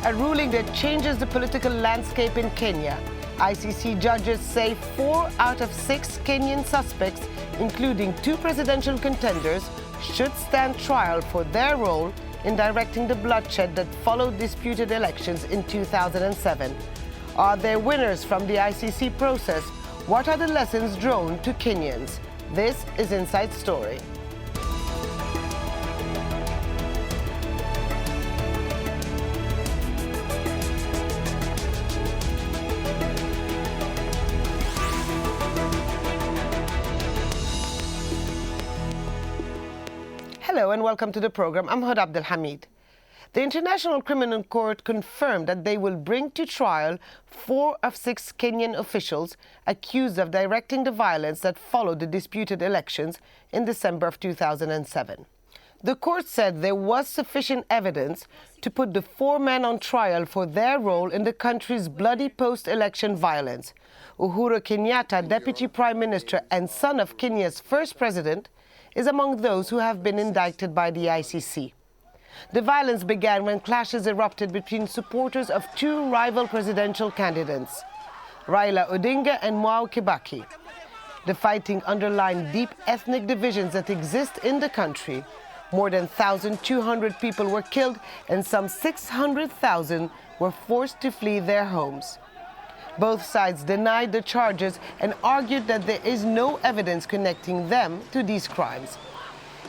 a ruling that changes the political landscape in Kenya. ICC judges say 4 out of 6 Kenyan suspects, including 2 presidential contenders, should stand trial for their role in directing the bloodshed that followed disputed elections in 2007. Are there winners from the ICC process? What are the lessons drawn to Kenyans? This is Inside Story. Hello and welcome to the program. I'm Hud Abdelhamid. The International Criminal Court confirmed that they will bring to trial 4 of 6 Kenyan officials accused of directing the violence that followed the disputed elections in December of 2007. The court said there was sufficient evidence to put the 4 men on trial for their role in the country's bloody post-election violence. Uhuru Kenyatta, Deputy Prime Minister and son of Kenya's first president, is among those who have been indicted by the ICC. The violence began when clashes erupted between supporters of 2 rival presidential candidates, Raila Odinga and Mwai Kibaki. The fighting underlined deep ethnic divisions that exist in the country. More than 1,200 people were killed and some 600,000 were forced to flee their homes. Both sides denied the charges and argued that there is no evidence connecting them to these crimes.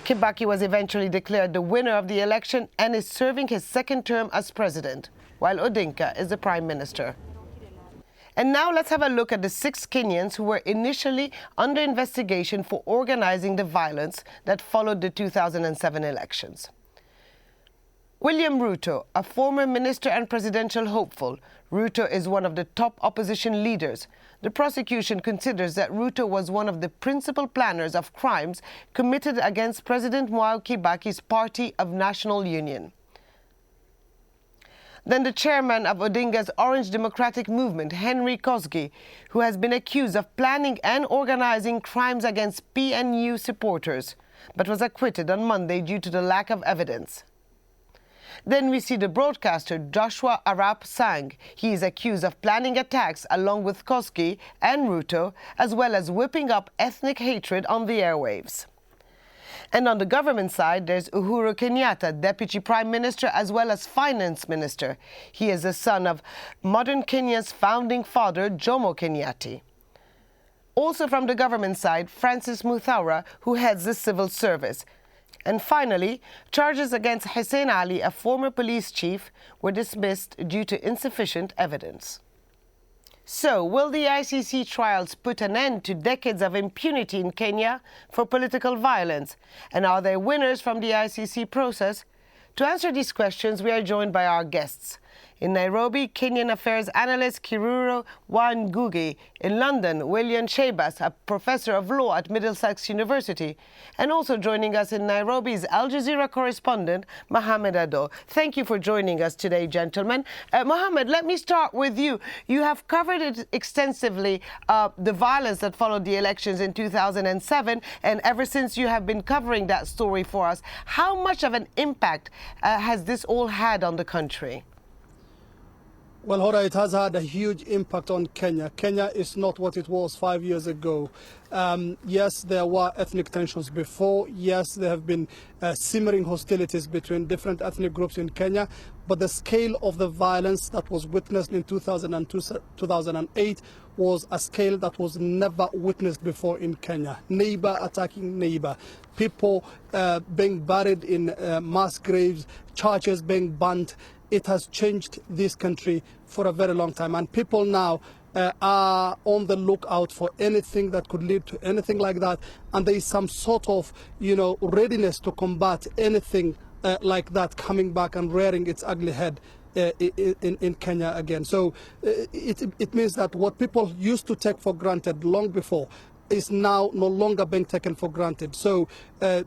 Kibaki was eventually declared the winner of the election and is serving his 2nd term as president, while Odinga is the prime minister. And now let's have a look at the 6 Kenyans who were initially under investigation for organizing the violence that followed the 2007 elections. William Ruto, a former minister and presidential hopeful. Ruto is one of the top opposition leaders. The prosecution considers that Ruto was one of the principal planners of crimes committed against President Mwai Kibaki's Party of National Union. Then the chairman of Odinga's Orange Democratic Movement, Henry Koski, who has been accused of planning and organizing crimes against PNU supporters, but was acquitted on Monday due to the lack of evidence. Then we see the broadcaster Joshua Arap Sang. He is accused of planning attacks along with Koski and Ruto, as well as whipping up ethnic hatred on the airwaves. And on the government side, there's Uhuru Kenyatta, Deputy Prime Minister as well as Finance Minister. He is the son of modern Kenya's founding father, Jomo Kenyatta. Also from the government side, Francis Muthaura, who heads the civil service. And finally, charges against Hussein Ali, a former police chief, were dismissed due to insufficient evidence. So, will the ICC trials put an end to decades of impunity in Kenya for political violence? And are there winners from the ICC process? To answer these questions, we are joined by our guests. In Nairobi, Kenyan affairs analyst Kiriro Wa Ngugi. In London, William Schabas, a professor of law at Middlesex University. And also joining us in Nairobi is Al Jazeera correspondent Mohammed Adow. Thank you for joining us today, gentlemen. Mohammed, let me start with you. You have covered it extensively, the violence that followed the elections in 2007, and ever since you have been covering that story for us. How much of an impact has this all had on the country? Well, Hoda, it has had a huge impact on Kenya. Kenya is not what it was 5 years ago. Yes, there were ethnic tensions before. Yes, there have been simmering hostilities between different ethnic groups in Kenya. But the scale of the violence that was witnessed in 2002, 2008 was a scale that was never witnessed before in Kenya. Neighbor attacking neighbor, people being buried in mass graves, churches being burnt. It has changed this country for a very long time, and people now are on the lookout for anything that could lead to anything like that, and there is some sort of, readiness to combat anything like that coming back and rearing its ugly head in Kenya again. So it means that what people used to take for granted long before is now no longer being taken for granted. So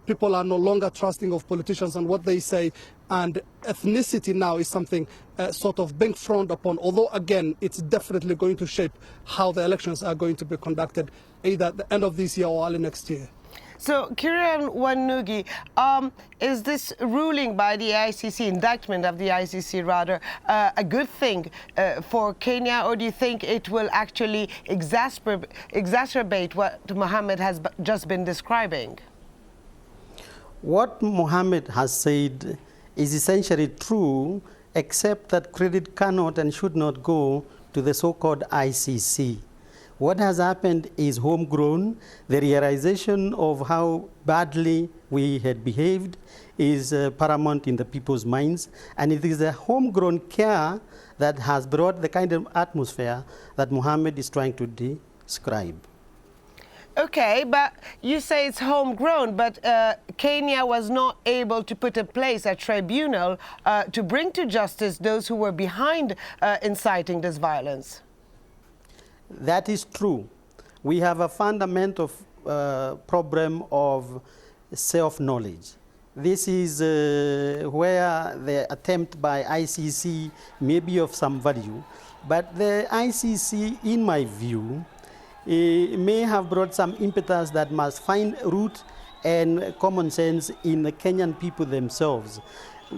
people are no longer trusting of politicians and what they say, and ethnicity now is something sort of being frowned upon, although again it's definitely going to shape how the elections are going to be conducted either at the end of this year or early next year. So, Kiriro Wa Ngugi, is this ruling by the ICC, indictment of the ICC rather, a good thing for Kenya, or do you think it will actually exacerbate what Mohammed has just been describing? What Mohammed has said is essentially true, except that credit cannot and should not go to the so-called ICC. What has happened is homegrown. The realization of how badly we had behaved is paramount in the people's minds, and it is a homegrown care that has brought the kind of atmosphere that Mohammed is trying to describe. Okay, but you say it's homegrown, but Kenya was not able to put in place a tribunal to bring to justice those who were behind inciting this violence. That is true. We have a fundamental problem of self-knowledge. This is where the attempt by ICC may be of some value, but the ICC, in my view, may have brought some impetus that must find root and common sense in the Kenyan people themselves.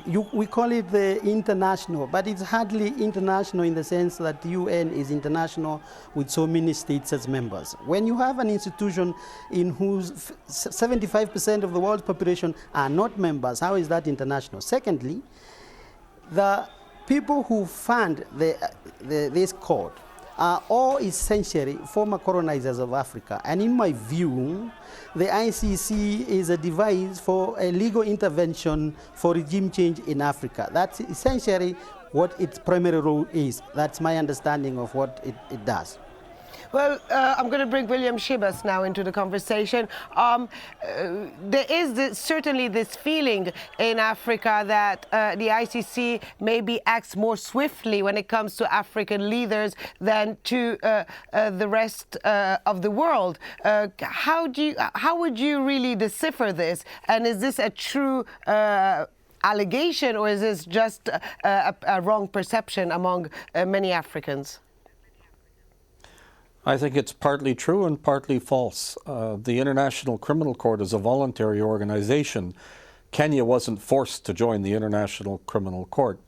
We call it the international, but it's hardly international in the sense that the UN is international with so many states as members. When you have an institution in whose 75% of the world's population are not members, how is that international? Secondly, the people who fund this court are all essentially former colonizers of Africa. And in my view, the ICC is a device for a legal intervention for regime change in Africa. That's essentially what its primary role is. That's my understanding of what it does. Well, I'm going to bring William Schabas now into the conversation. There is certainly this feeling in Africa that the ICC maybe acts more swiftly when it comes to African leaders than to the rest of the world. How would you really decipher this? And is this a true allegation, or is this just a wrong perception among many Africans? I think it's partly true and partly false. The International Criminal Court is a voluntary organization. Kenya wasn't forced to join the International Criminal Court.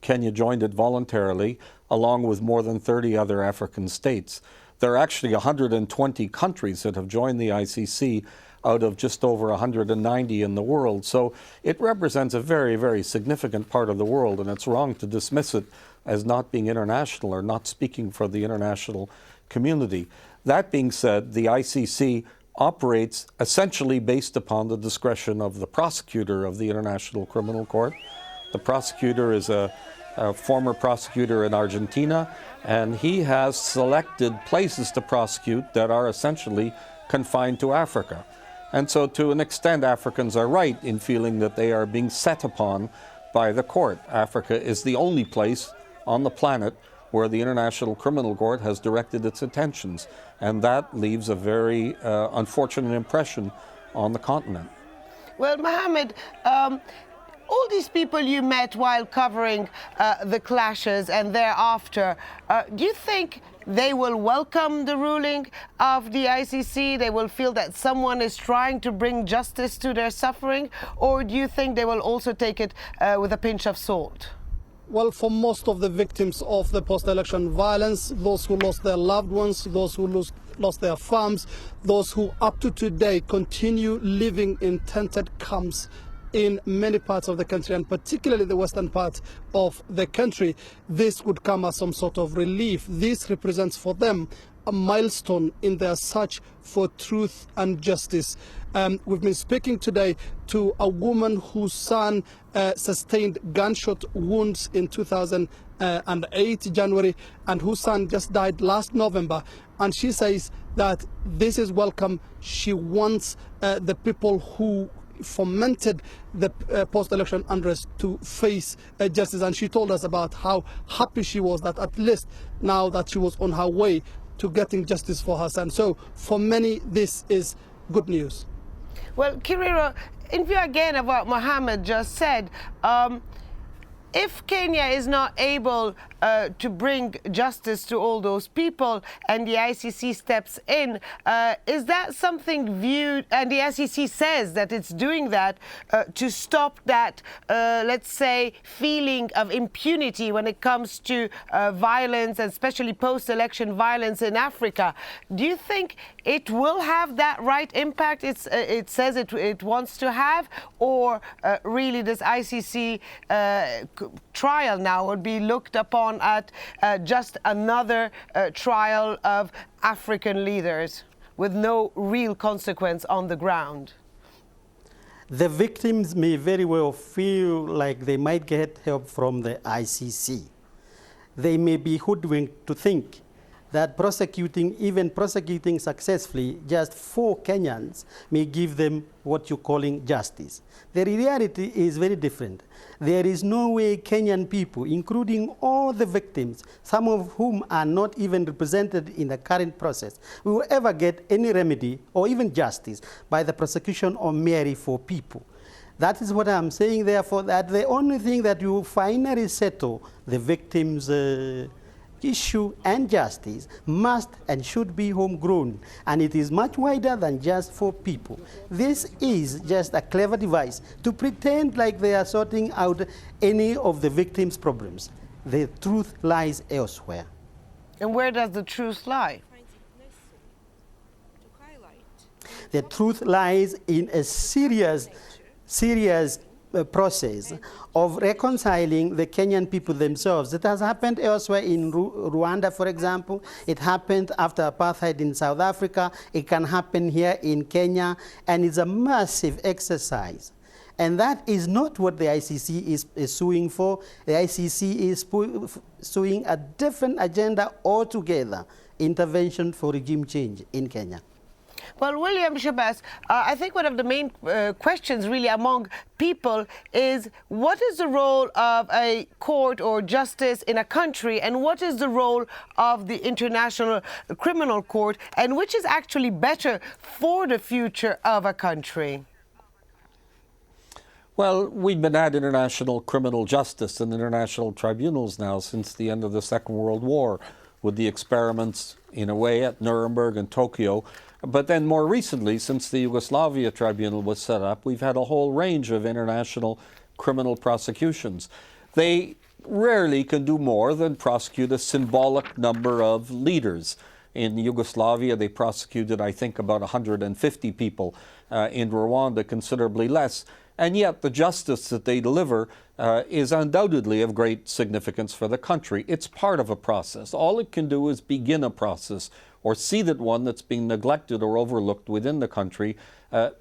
Kenya joined it voluntarily, along with more than 30 other African states. There are actually 120 countries that have joined the ICC out of just over 190 in the world. So it represents a very, very significant part of the world, and it's wrong to dismiss it as not being international or not speaking for the international community. That being said, the ICC operates essentially based upon the discretion of the prosecutor of the International Criminal Court. The prosecutor is a former prosecutor in Argentina, and he has selected places to prosecute that are essentially confined to Africa. And so to an extent, Africans are right in feeling that they are being set upon by the court. Africa is the only place on the planet where the International Criminal Court has directed its attentions, and that leaves a very unfortunate impression on the continent. Well, Mohammed, all these people you met while covering the clashes and thereafter, do you think they will welcome the ruling of the ICC? They will feel that someone is trying to bring justice to their suffering? Or do you think they will also take it with a pinch of salt? Well, for most of the victims of the post-election violence, those who lost their loved ones, those who lost their farms, those who up to today continue living in tented camps in many parts of the country, and particularly the western part of the country, this would come as some sort of relief. This represents for them a milestone in their search for truth and justice. We've been speaking today to a woman whose son sustained gunshot wounds in 2008, January, and whose son just died last November. And she says that this is welcome. She wants the people who fomented the post-election unrest to face justice. And she told us about how happy she was that at least now that she was on her way to getting justice for her son. So for many, this is good news. Well, Kiriro, in view again of what Mohammed just said, if Kenya is not able to bring justice to all those people, and the ICC steps in. Is that something viewed, and the ICC says that it's doing that to stop that, let's say, feeling of impunity when it comes to violence, and especially post-election violence in Africa? Do you think it will have that right impact it says it wants to have, or really this ICC trial now would be looked upon at just another trial of African leaders with no real consequence on the ground? The victims may very well feel like they might get help from the ICC. They may be hoodwinked to think that even prosecuting successfully just 4 Kenyans may give them what you're calling justice. The reality is very different. There is no way Kenyan people, including all the victims, some of whom are not even represented in the current process, will ever get any remedy or even justice by the prosecution of merely 4 people. That is what I'm saying, therefore, that the only thing that will finally settle the victims' issue and justice must and should be homegrown, and it is much wider than just 4 people. This is just a clever device to pretend like they are sorting out any of the victims' problems. The truth lies elsewhere. And where does the truth lie? The truth lies in a serious process of reconciling the Kenyan people themselves. It has happened elsewhere in Rwanda, for example. It happened after apartheid in South Africa. It can happen here in Kenya, and it's a massive exercise. And that is not what the ICC is suing for. The ICC is suing a different agenda altogether, intervention for regime change in Kenya. Well, William Schabas, I think one of the main questions really among people is, what is the role of a court or justice in a country, and what is the role of the International Criminal Court, and which is actually better for the future of a country? Well, we've been at international criminal justice and international tribunals now since the end of the Second World War, with the experiments, in a way, at Nuremberg and Tokyo. But then more recently, since the Yugoslavia Tribunal was set up, we've had a whole range of international criminal prosecutions. They rarely can do more than prosecute a symbolic number of leaders. In Yugoslavia, they prosecuted, I think, about 150 people. In Rwanda, considerably less. And yet the justice that they deliver is undoubtedly of great significance for the country. It's part of a process. All it can do is begin a process, or see that one that's being neglected or overlooked within the country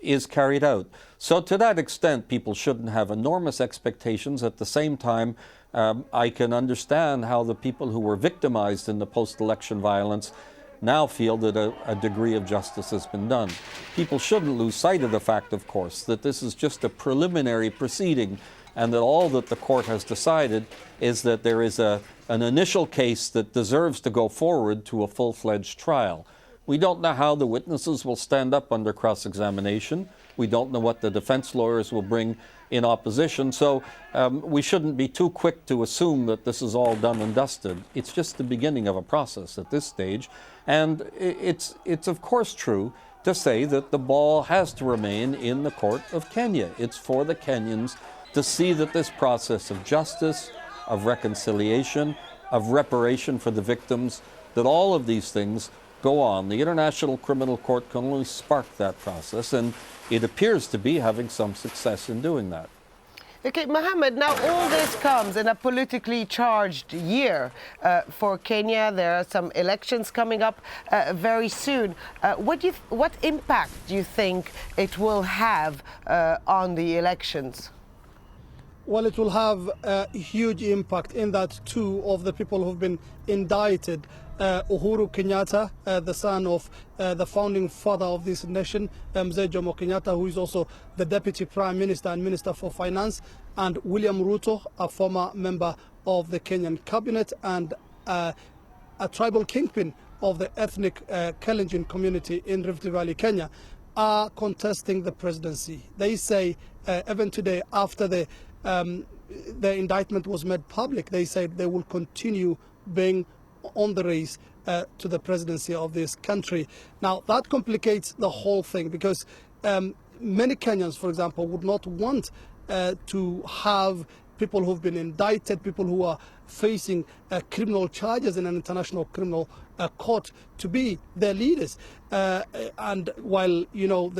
is carried out. So to that extent, people shouldn't have enormous expectations. At the same time, I can understand how the people who were victimized in the post-election violence now feel that a degree of justice has been done. People shouldn't lose sight of the fact, of course, that this is just a preliminary proceeding, and that all that the court has decided is that there is an initial case that deserves to go forward to a full-fledged trial. We don't know how the witnesses will stand up under cross-examination. We don't know what the defense lawyers will bring in opposition, so we shouldn't be too quick to assume that this is all done and dusted. It's just the beginning of a process at this stage, and it's of course true to say that the ball has to remain in the court of Kenya. It's for the Kenyans to see that this process of justice, of reconciliation, of reparation for the victims, that all of these things go on. The International Criminal Court can only spark that process, and it appears to be having some success in doing that. Okay, Mohammed, now all this comes in a politically charged year for Kenya. There are some elections coming up very soon. What impact do you think it will have on the elections? Well, it will have a huge impact in that 2 of the people who've been indicted, Uhuru Kenyatta, the son of the founding father of this nation, Mzee Jomo Kenyatta, who is also the Deputy Prime Minister and Minister for Finance, and William Ruto, a former member of the Kenyan cabinet and a tribal kingpin of the ethnic Kalenjin community in Rift Valley, Kenya, are contesting the presidency. They say, even today, after the the indictment was made public, they said they will continue being on the race to the presidency of this country. Now, that complicates the whole thing because many Kenyans, for example, would not want to have people who've been indicted, people who are facing criminal charges in an international criminal court to be their leaders. And while, you know,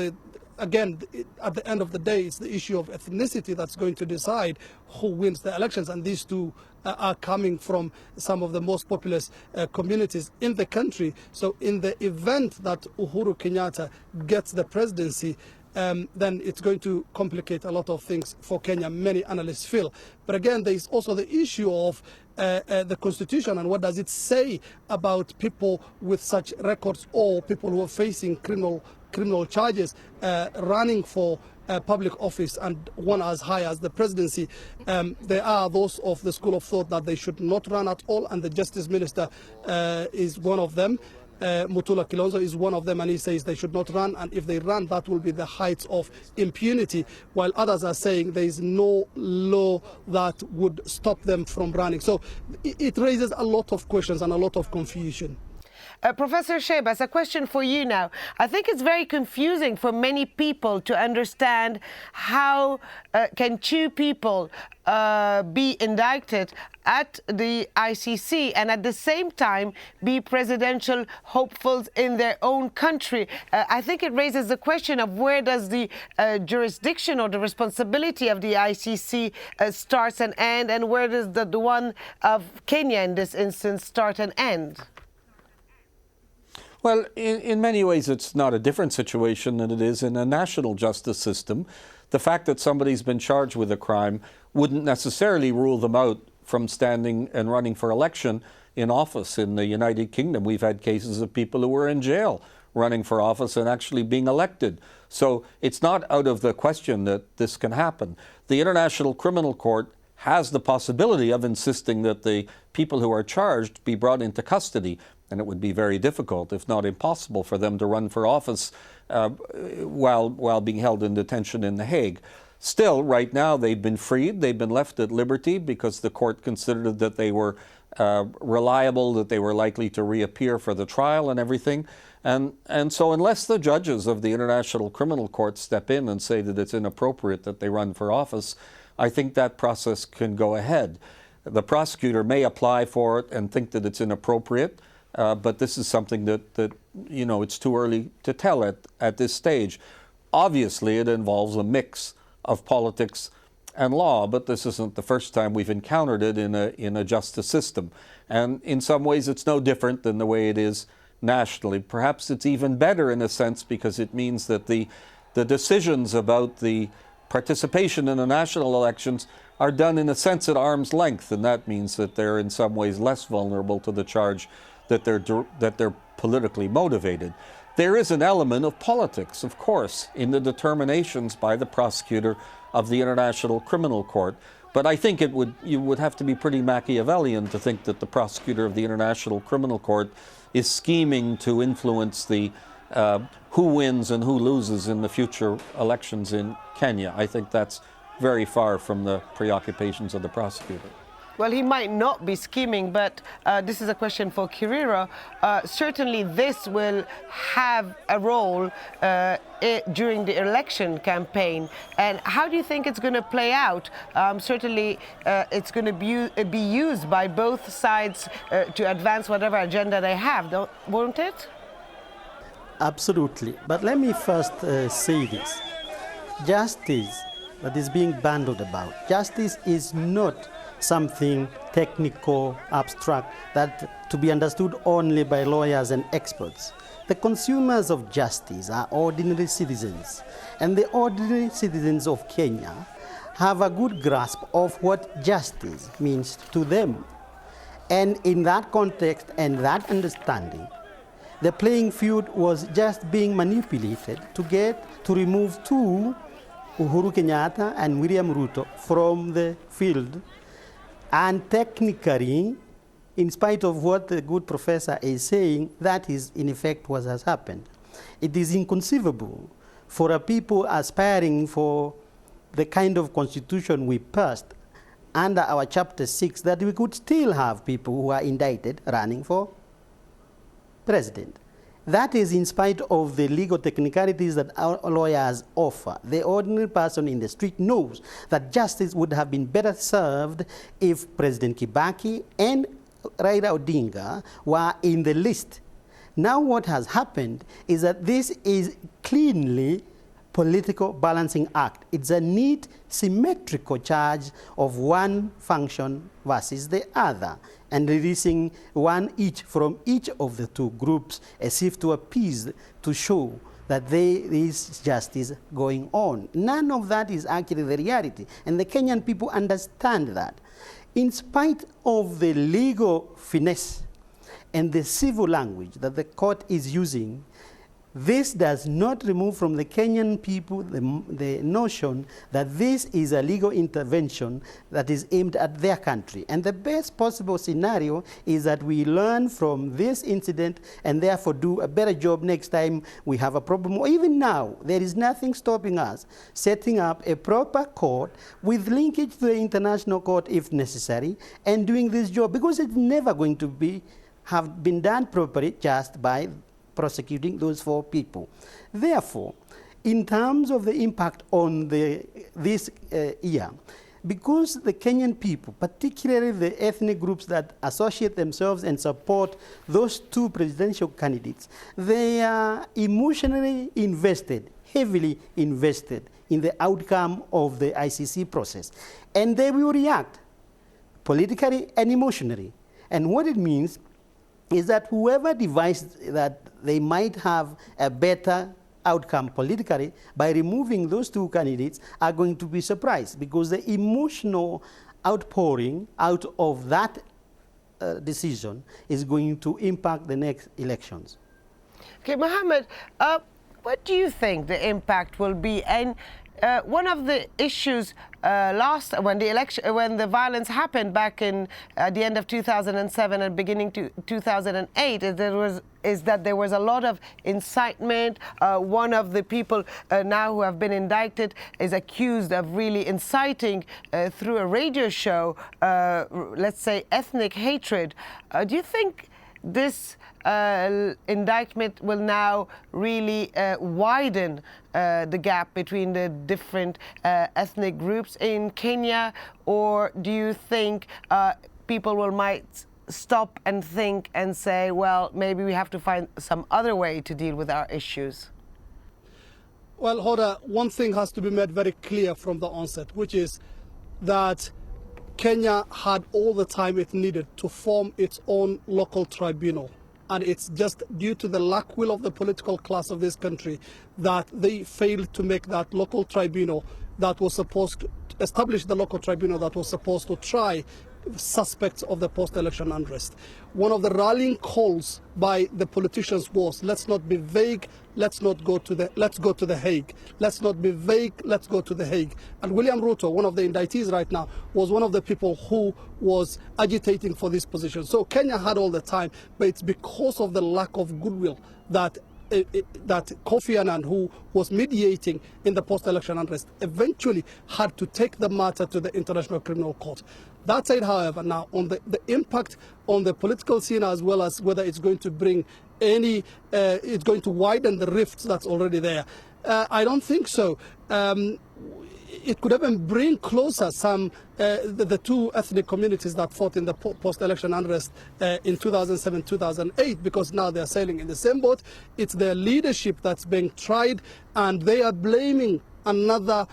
again, at the end of the day, it's the issue of ethnicity that's going to decide who wins the elections. And these two are coming from some of the most populous communities in the country. So in the event that Uhuru Kenyatta gets the presidency, then it's going to complicate a lot of things for Kenya, many analysts feel. But again, there is also the issue of the Constitution and what does it say about people with such records or people who are facing criminal charges running for public office and one as high as the presidency. There are those of the school of thought that they should not run at all, and the Justice Minister is one of them. Mutula Kilonzo is one of them, and he says they should not run, and if they run, that will be the heights of impunity, while others are saying there is no law that would stop them from running. So it raises a lot of questions and a lot of confusion. Professor Schabas, a question for you now. I think it's very confusing for many people to understand how can two people be indicted at the ICC and at the same time be presidential hopefuls in their own country. I think it raises the question of where does the jurisdiction or the responsibility of the ICC start and end, and where does the one of Kenya in this instance start and end? Well, in many ways, it's not a different situation than it is in a national justice system. The fact that somebody's been charged with a crime wouldn't necessarily rule them out from standing and running for election in office. In the United Kingdom, we've had cases of people who were in jail running for office and actually being elected. So it's not out of the question that this can happen. The International Criminal Court has the possibility of insisting that the people who are charged be brought into custody, and it would be very difficult, if not impossible, for them to run for office while being held in detention in The Hague. Still, right now, they've been freed. They've been left at liberty because the court considered that they were reliable, that they were likely to reappear for the trial and everything. And so unless the judges of the International Criminal Court step in and say that it's inappropriate that they run for office, I think that process can go ahead. The prosecutor may apply for it and think that it's inappropriate, but this is something that you know, it's too early to tell at this stage. Obviously, it involves a mix of politics and law, but this isn't the first time we've encountered it in a justice system. And in some ways, it's no different than the way it is nationally. Perhaps it's even better in a sense because it means that the decisions about the participation in the national elections are done in a sense at arm's length, and that means that they're in some ways less vulnerable to the charge that they're politically motivated. There is an element of politics, of course, in the determinations by the prosecutor of the International Criminal Court, but I think you would have to be pretty Machiavellian to think that the prosecutor of the International Criminal Court is scheming to influence the who wins and who loses in the future elections in Kenya. I think that's very far from the preoccupations of the prosecutor. Well, he might not be scheming, but this is a question for Kiriro. Certainly this will have a role during the election campaign. And how do you think it's going to play out? Certainly it's going to be used by both sides to advance whatever agenda they have, won't it? Absolutely. But let me first say this. Justice that is being bandied about, justice is not something technical, abstract, that to be understood only by lawyers and experts. The consumers of justice are ordinary citizens, and the ordinary citizens of Kenya have a good grasp of what justice means to them. And in that context and that understanding, the playing field was just being manipulated to remove two, Uhuru Kenyatta and William Ruto, from the field. And technically, in spite of what the good professor is saying, that is in effect what has happened. It is inconceivable for a people aspiring for the kind of constitution we passed under our Chapter 6 that we could still have people who are indicted running for president. That is in spite of the legal technicalities that our lawyers offer. The ordinary person in the street knows that justice would have been better served if President Kibaki and Raila Odinga were in the list. Now what has happened is that this is cleanly political balancing act. It's a neat, symmetrical charge of one function versus the other, and releasing one each from each of the two groups as if to appease, to show that there is justice going on. None of that is actually the reality, and the Kenyan people understand that. In spite of the legal finesse and the civil language that the court is using, this does not remove from the Kenyan people the notion that this is a legal intervention that is aimed at their country. And the best possible scenario is that we learn from this incident and therefore do a better job next time we have a problem. Or even now, there is nothing stopping us setting up a proper court with linkage to the international court if necessary and doing this job, because it's never going to have been done properly just by prosecuting those 4 people. Therefore, in terms of the impact on this year, because the Kenyan people, particularly the ethnic groups that associate themselves and support those 2 presidential candidates, they are emotionally invested, heavily invested in the outcome of the ICC process. And they will react politically and emotionally. And what it means is that whoever devised that they might have a better outcome politically by removing those 2 candidates are going to be surprised, because the emotional outpouring out of that decision is going to impact the next elections. Okay, Mohammed, what do you think the impact will be? And one of the issues when the violence happened back in the end of 2007 and beginning to 2008, is that there was a lot of incitement. One of the people now who have been indicted is accused of really inciting through a radio show, let's say, ethnic hatred. Do you think this indictment will now really widen the gap between the different ethnic groups in Kenya, or do you think people might stop and think and say, well, maybe we have to find some other way to deal with our issues? Well, Hoda, one thing has to be made very clear from the onset, which is that Kenya had all the time it needed to form its own local tribunal. And it's just due to the lack will of the political class of this country that they failed to make that local tribunal that was supposed to establish the local tribunal that was supposed to try suspects of the post-election unrest. One of the rallying calls by the politicians was, let's not be vague, let's go to the Hague. Let's not be vague, let's go to the Hague. And William Ruto, one of the indictees right now, was one of the people who was agitating for this position. So Kenya had all the time, but it's because of the lack of goodwill that Kofi Annan, who was mediating in the post-election unrest, eventually had to take the matter to the International Criminal Court. That said, however, now on the impact on the political scene, as well as whether it's going to bring it's going to widen the rifts that's already there, I don't think so. It could even bring closer the 2 ethnic communities that fought in the post-election unrest in 2007, 2008, because now they're sailing in the same boat. It's their leadership that's being tried, and they are blaming another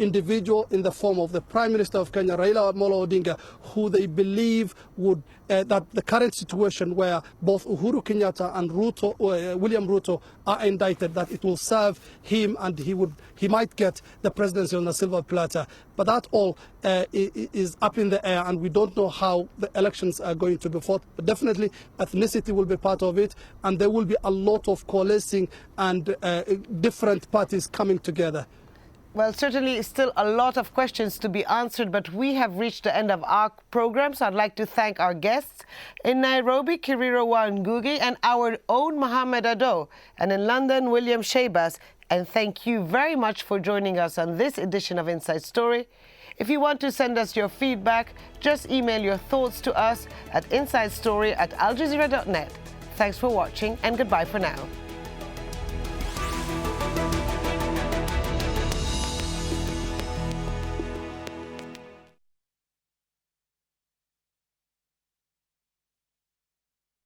individual in the form of the Prime Minister of Kenya, Raila Amolo Odinga, who they believe would, that the current situation where both Uhuru Kenyatta and William Ruto are indicted, that it will serve him and he might get the presidency on a silver platter. But that all is up in the air, and we don't know how the elections are going to be fought. But definitely ethnicity will be part of it, and there will be a lot of coalescing and different parties coming together. Well, certainly still a lot of questions to be answered, but we have reached the end of our program, so I'd like to thank our guests in Nairobi, Kiriro Wa Ngugi, and our own Mohammed Adow, and in London, William Schabas. And thank you very much for joining us on this edition of Inside Story. If you want to send us your feedback, just email your thoughts to us at insidestory@aljazeera.net. Thanks for watching and goodbye for now.